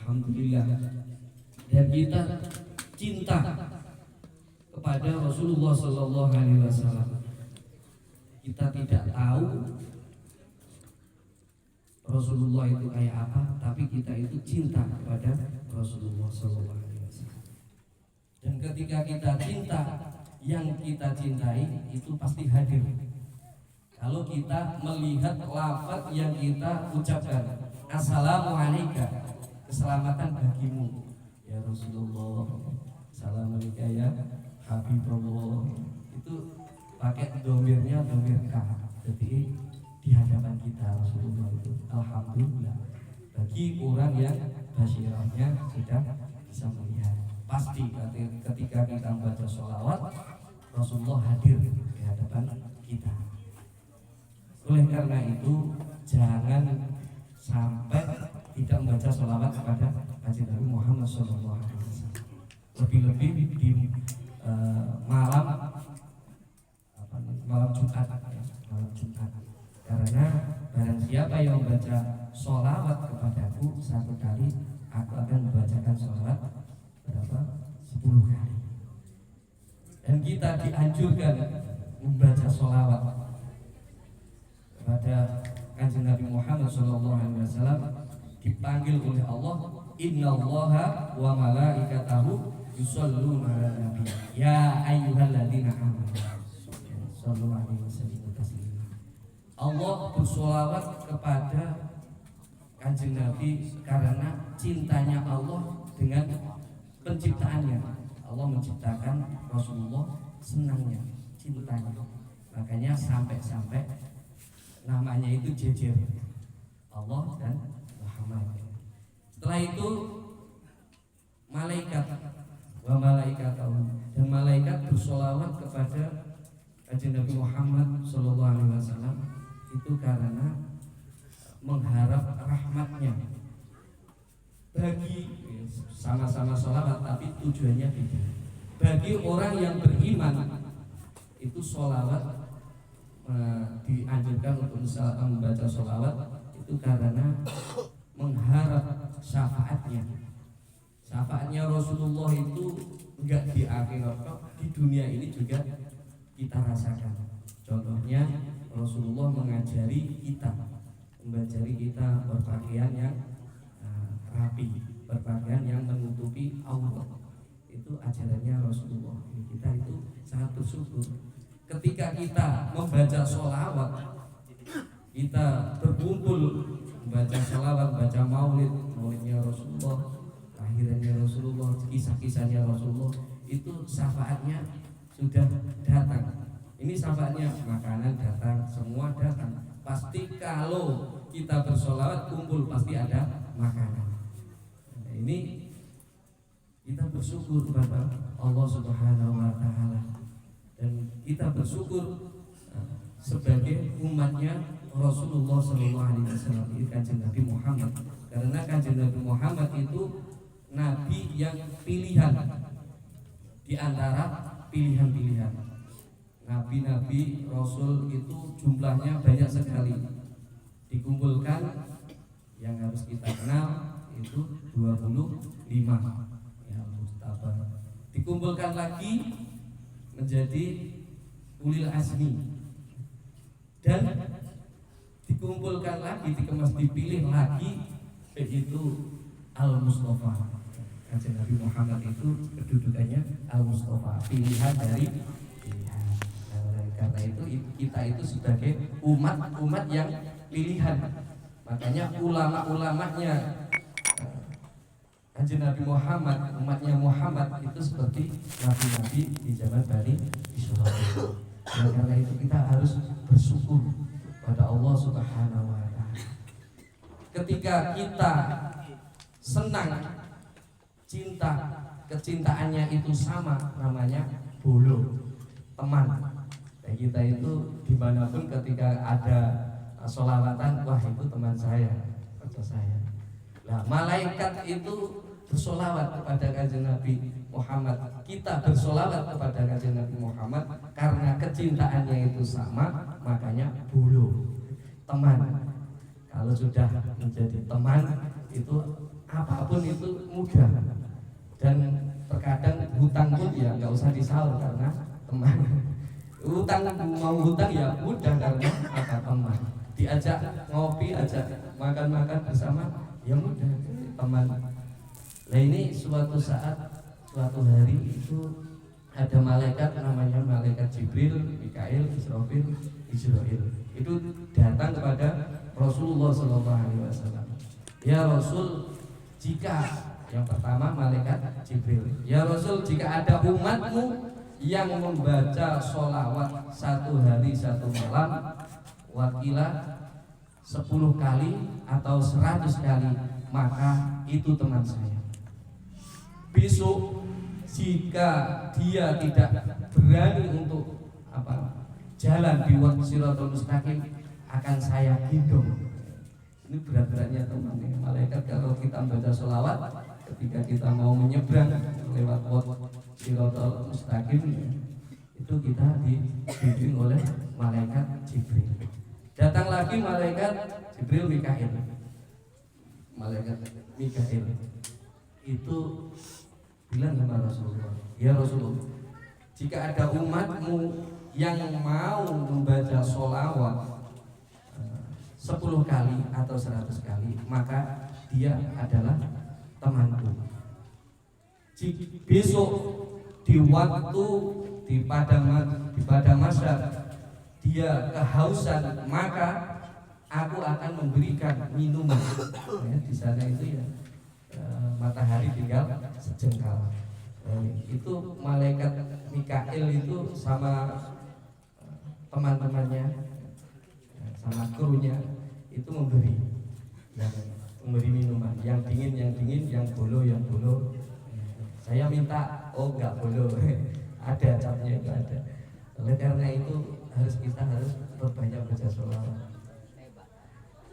Alhamdulillah. Dan kita cinta kepada Rasulullah Sallallahu Alaihi Wasallam. Kita tidak tahu Rasulullah itu kayak apa, tapi kita itu cinta kepada Rasulullah Sallallahu Alaihi Wasallam. Dan ketika kita cinta, yang kita cintai itu pasti hadir. Kalau kita melihat lafaz yang kita ucapkan, Assalamualaikum, keselamatan bagimu ya Rasulullah, Assalamualaikum ya Habibullah, itu pakai domirnya domir K. Jadi di hadapan kita Rasulullah itu alhamdulillah bagi orang yang basirahnya sudah bisa melihat. Pasti ketika kita membaca sholawat Rasulullah hadir di hadapan kita. Oleh karena itu jangan sampai tidak membaca sholawat kepada Kanjeng Nabi Muhammad SAW. Lebih-lebih di malam Jumat, malam Jumat. Karena barang siapa yang membaca sholawat kepadaku satu kali, aku akan membacakan sholawat berapa? 10 kali. Dan kita dianjurkan membaca sholawat kepada Kanjeng Nabi Muhammad SAW. Dipanggil oleh Allah, Innallaha wa malaikatahu yusholluna 'alan nabi ya ayyuhalladzina amanu shallu 'alaihi wasallimu taslima. Allah bersolawat kepada Kanjeng Nabi karena cintanya Allah dengan penciptaannya. Allah menciptakan Rasulullah, senangnya, cintanya. Makanya sampai-sampai namanya itu jejer, Allah dan Muhammad. Setelah itu malaikat wa malaikatahu, dan malaikat bersolawat kepada Kanjeng Nabi Muhammad Sallallahu Alaihi Wasallam itu karena mengharap rahmatnya. Bagi sama-sama sholawat tapi tujuannya beda. Bagi orang yang beriman itu sholawat dianjurkan untuk membaca sholawat itu karena mengharap syafaatnya. Syafaatnya Rasulullah itu enggak di akhirat, di dunia ini juga kita rasakan. Contohnya Rasulullah mengajari kita berpakaian yang rapi, berpakaian yang menutupi aurat. Itu ajarannya Rasulullah. Kita itu sangat bersyukur ketika kita membaca sholawat, kita berkumpul membaca sholawat, baca maulidnya Rasulullah, lahirannya Rasulullah, kisah-kisahnya Rasulullah, itu syafaatnya sudah datang. Ini syafaatnya, makanan datang, semua datang. Pasti kalau kita bersholawat kumpul pasti ada makanan. Nah, ini kita bersyukur kepada Allah Subhanahu wa Ta'ala, dan kita bersyukur sebagai umatnya Rasulullah Sallallahu Alaihi Wasallam, Kanjeng Nabi Muhammad. Karena Kanjeng Nabi Muhammad itu Nabi yang pilihan di antara pilihan-pilihan. Nabi-nabi Rasul itu jumlahnya banyak sekali. Dikumpulkan yang harus kita kenal itu 25 ya, Mustafa. Dikumpulkan lagi menjadi ulil azmi, dan dikumpulkan lagi, dikemas, dipilih lagi, yaitu Al-Mustafa. Kanjeng Nabi Muhammad itu kedudukannya Al-Mustafa, pilihan dari pilihan. Karena itu kita itu sebagai umat yang pilihan. Makanya ulama-ulamanya Kanjeng Nabi Muhammad, umatnya Muhammad itu seperti nabi-nabi di zaman Bani Israil. Karena itu kita harus bersyukur pada Allah Subhanahu wa Ta'ala. Ketika kita senang, cinta, kecintaannya itu sama, namanya bolo, teman. Dan kita itu dimanapun ketika ada sholawatan, wah itu teman saya, kata saya. Nah, malaikat itu bersolawat kepada Kanjeng Nabi Muhammad. Kita bersolawat kepada Kanjeng Nabi Muhammad karena kecintaannya itu sama, makanya bulu, teman. Kalau sudah menjadi teman itu apapun itu mudah. Dan terkadang hutang pun ya nggak usah disaur karena teman. Hutang mau hutang ya mudah karena apa, teman. Diajak ngopi, ajak makan-makan bersama ya mudah, teman. Nah ini suatu saat, suatu hari itu ada malaikat namanya malaikat Jibril, Mikail, Israfil, Israil. Itu datang kepada Rasulullah SAW. Ya Rasul, jika yang pertama malaikat Jibril, ya Rasul, jika ada umatmu yang membaca sholawat satu hari satu malam, wakilah 10 kali atau 100 kali, maka itu teman saya. Besok jika dia tidak berani untuk jalan di Shirathul Mustaqim, akan saya gendong. Ini berat-beratnya teman. Malaikat kalau kita membaca sholawat, ketika kita mau menyeberang lewat Shirathul Mustaqim, itu kita dibimbing oleh malaikat Jibril. Datang lagi malaikat Jibril, Mikail. Malaikat Mikail itu bilang kepada Rasulullah, ya Rasulullah, jika ada umatmu yang mau membaca sholawat 10 kali atau 100 kali, maka dia adalah temanku. Besok di waktu di padang mahsyar dia kehausan, maka aku akan memberikan minuman. Ya, di sana itu ya matahari tinggal sejengkal. Itu malaikat Mikail itu sama teman-temannya, sama krunya itu memberi minuman, yang dingin, yang bolo. Saya minta, oh enggak bolo, ada capnya itu ada. Oleh karena itu kita harus berbanyak baca sholawat.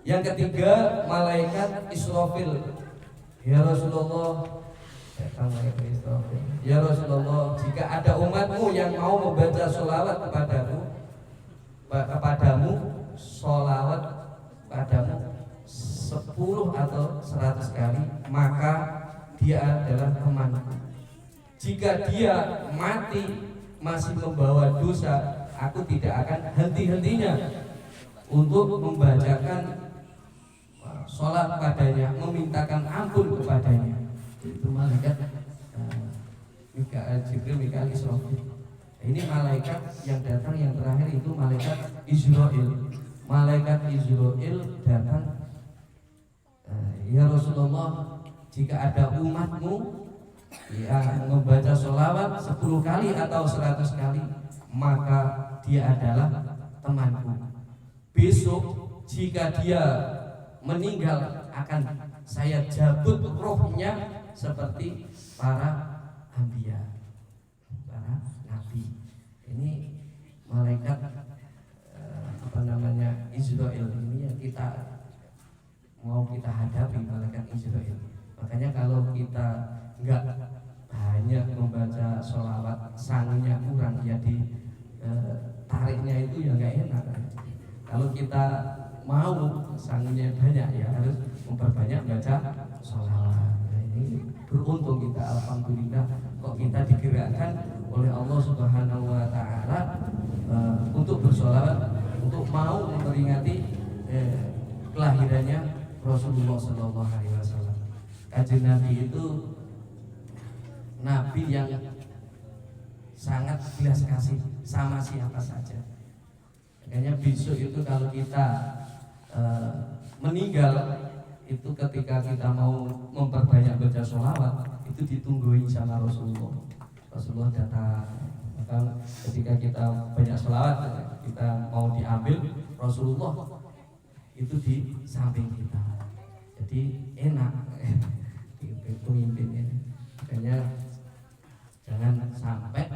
Yang ketiga malaikat Israfil. Ya Rasulullah, ya Rasulullah, jika ada umatmu yang mau membaca sholawat kepadamu, sholawat padamu 10 atau 100 kali, maka dia adalah temanku. Jika dia mati masih membawa dosa, aku tidak akan henti-hentinya untuk membacakan sholat padanya, memintakan ampun kepadanya. Itu malaikat Jibril, Mikail, Israfil. Ini malaikat yang datang yang terakhir itu malaikat Israil. Malaikat Israil datang, ya Rasulullah, jika ada umatmu yang membaca sholawat 10 kali atau 100 kali, maka dia adalah temanku. Besok jika dia meninggal, akan saya jabut rohnya seperti para anbiya, para nabi. Ini malaikat Israil ini yang kita hadapi, malaikat Israil. Makanya kalau kita enggak banyak membaca sholawat, sangunya kurang, ya tariknya itu ya enggak enak. Kalau kita mau sangunya banyak, ya harus memperbanyak baca sholawat. Ini beruntung kita, alhamdulillah, kok kita digerakkan oleh Allah Subhanahu wa Ta'ala untuk bersholawat, untuk mau memperingati kelahirannya Rasulullah Sallallahu Alaihi Wasallam. Kanjeng Nabi itu Nabi yang sangat belas kasih sama siapa saja. Makanya besok itu kalau kita meninggal, itu ketika kita mau memperbanyak baca sholawat, itu ditungguin sama Rasulullah. Rasulullah datang. Maka ketika kita banyak sholawat, kita mau diambil, Rasulullah itu di samping kita. Jadi enak pemimpinnya. Makanya jangan sampai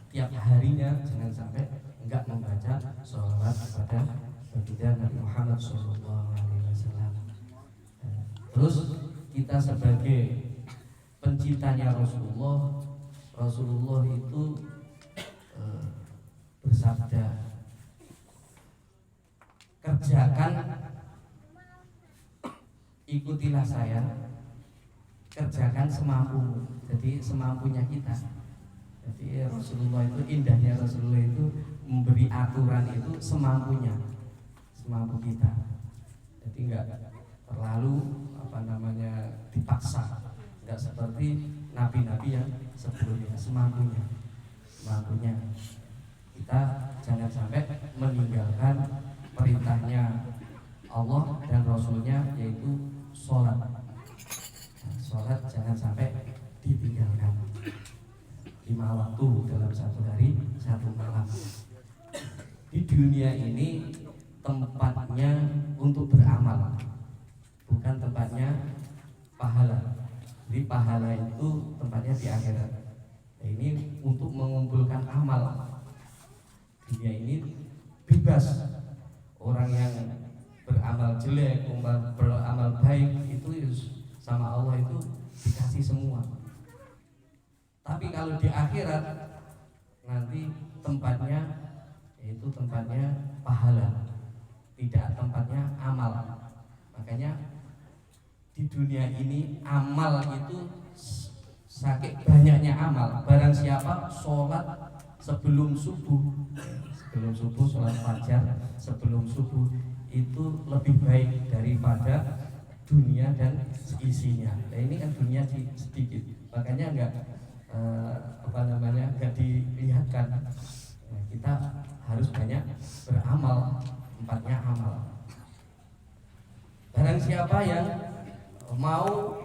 tiap harinya jangan sampai enggak membaca sholawat kepada baginda Nabi Muhammad SAW. Terus kita sebagai pencintanya Rasulullah itu bersabda, kerjakan ikutilah saya, kerjakan semampumu. Jadi semampunya kita. Jadi Rasulullah itu, indahnya Rasulullah itu memberi aturan itu semampunya, semampu kita. Jadi enggak terlalu dipaksa, enggak seperti nabi-nabi yang sebelumnya, semampunya. Kita jangan sampai meninggalkan perintahnya Allah dan Rasulnya, yaitu sholat. Sholat jangan sampai ditinggalkan. 5 waktu dalam satu hari, 1 malam. Di dunia ini tempatnya untuk beramal, bukan tempatnya pahala. Jadi pahala itu tempatnya di akhirat. Nah, ini untuk mengumpulkan amal. Dunia ini bebas. Orang yang beramal jelek, beramal baik, itu sama Allah itu dikasih semua. Tapi kalau di akhirat nanti tempatnya, yaitu tempatnya pahala, tidak tempatnya amal. Makanya di dunia ini amal itu sakit banyaknya amal. Barang siapa sholat sebelum subuh sholat fajar sebelum subuh itu lebih baik daripada dunia dan isinya. Nah ini kan dunia sedikit, makanya enggak dilihatkan. Nah, kita harus banyak beramal, tempatnya amal. Barang siapa yang mau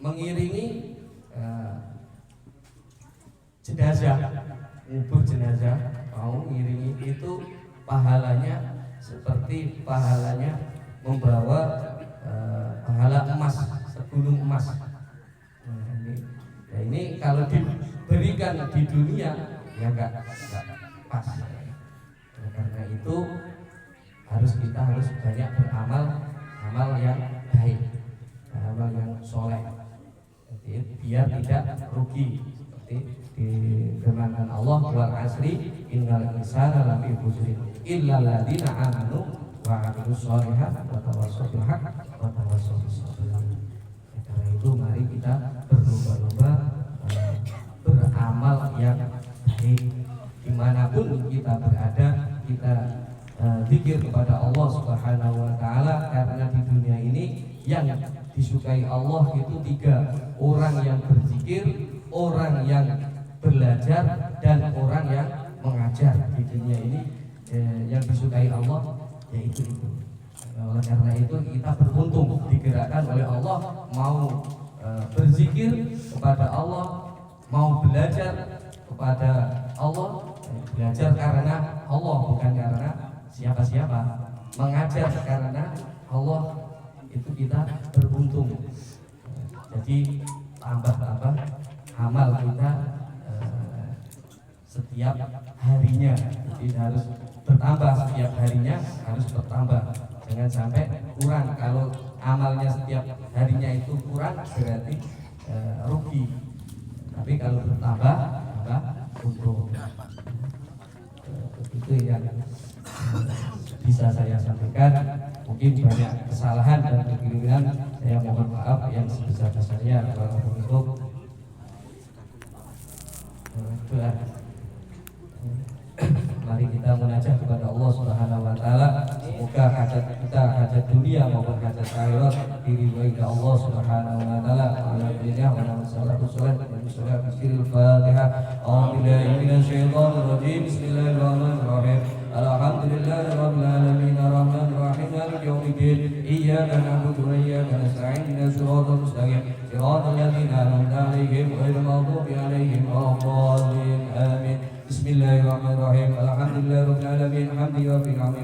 mengiringi jenazah, ngubur jenazah, mau mengiringi itu pahalanya seperti pahalanya membawa pahala emas, segunung emas. Nah, ini kalau diberikan di dunia ya enggak pas. Nah, karena itu kita harus banyak beramal, amal yang baik, amal yang soleh. Jadi biar tidak rugi, seperti di firman Allah, wal asri innal insana lafi khusr illa alladziina aamanu wa 'amilus shalihaati wa tawassaw bil haqqi wa tawassaw bis sabr. Karena itu mari kita berlomba-lomba beramal yang baik. Dimanapun kita berada, kita zikir kepada Allah Subhanahu wa Ta'ala. Karena di dunia ini yang disukai Allah itu 3: orang yang berzikir, orang yang belajar, dan orang yang mengajar. Di dunia ini yang disukai Allah yaitu itu. Oleh karena itu kita beruntung digerakkan oleh Allah, mau berzikir kepada Allah, mau belajar kepada Allah, belajar karena Allah bukan karena siapa-siapa, mengajar karena Allah, itu kita beruntung. Jadi tambah amal kita setiap harinya, jadi harus bertambah setiap harinya, harus bertambah, jangan sampai kurang. Kalau amalnya setiap harinya itu kurang berarti rugi. Tapi kalau bertambah untung. Itu yang bisa saya sampaikan. Mungkin banyak kesalahan dan kekeliruan, saya mohon maaf yang sebesar-besarnya. Untuk mari kita munajat kepada Allah Subhanahu wa Ta'ala. Semoga hajat kita, hajat dunia maupun hajat akhirat diridhoi Allah Subhanahu wa Ta'ala. Alhamdulillah wa salatu wassalamu ala rasulil Fatihah. A'udzubillahi minasyaitonir rajim. Bismillahirrahmanirrahim. Alhamdulillahirabbil alamin arrahmanir rahim maliki yaumiddin. Iyyaka na'budu wa iyyaka nasta'in ihdinas siratal mustaqim siratal ladzina an'amta 'alaihim ghairil maghdubi 'alaihim waladdallin. Amin. Bismillahirrahmanirrahim. Alhamdulillahirabbil alamin hamdan wa bihamdihi